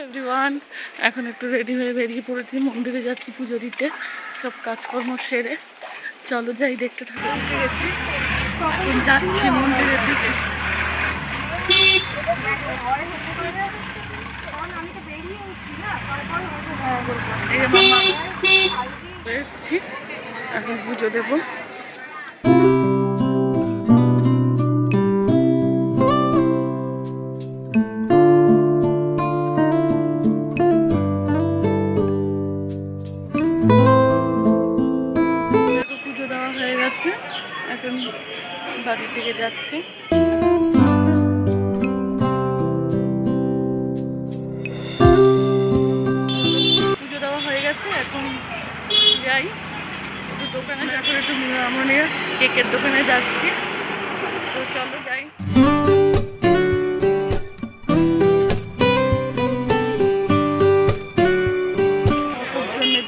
Everyone, এখন একটু ready হয়ে বেরিয়ে পড়েছি, মন্দিরে যাচ্ছি পুজো দিতে। সব কাজকর্ম সেরে চলো যাই, দেখতে থাকতে গেছি। এখন যাচ্ছি মন্দিরের দিকে। এসছি, এখন পুজো দেবো। পুজো দেওয়া হয়ে গেছে, এখন বাড়ির দিকে যাচ্ছি। পুজো দেওয়া হয়ে গেছে, এখন যাই একটু দোকানে, তারপরে একটু মানে কেকের দোকানে যাচ্ছি। তো চলো যাই।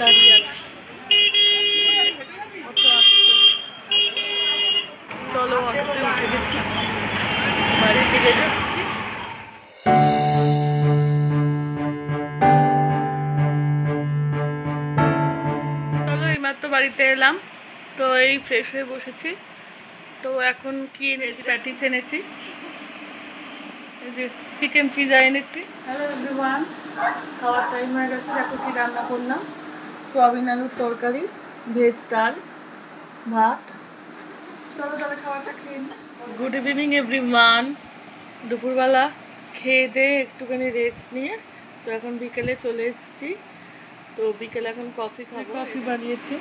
দাঁড়িয়ে আছি, চলো অটোতে উঠে গেছি, বাড়ির দিকে যাচ্ছি। চলো এইমাত্র বাড়িতে এলাম, তো এই ফ্রেশ হয়ে বসেছি। তো এখন কি এনেছি, প্যাটিস এনেছি, এই যে চিকেন পিজা এনেছি। হ্যালো এভরিওয়ান, খাওয়ার টাইম হয়ে গেছে। দেখো কি রান্না করলাম, সোয়াবিন আলুর তরকারি, ভেজ ডাল, ভাত। চলো তাহলে খাবারটা খেয়ে নিই। গুড ইভিনিং এভরিওয়ান, দুপুরবেলা খেয়ে দিয়ে একটুখানি রেস্ট নিয়ে তো এখন বিকেলে চলে এসেছি। তো বিকেলে এখন কফি খাবো, কফি বানিয়েছি,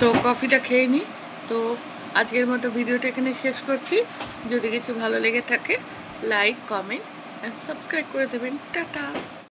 তো কফিটা খেয়ে নিই। তো আজকের মতো ভিডিওটা এখানে শেষ করছি। যদি কিছু ভালো লেগে থাকে লাইক, কমেন্ট অ্যান্ড সাবস্ক্রাইব করে দেবেন। টাটা।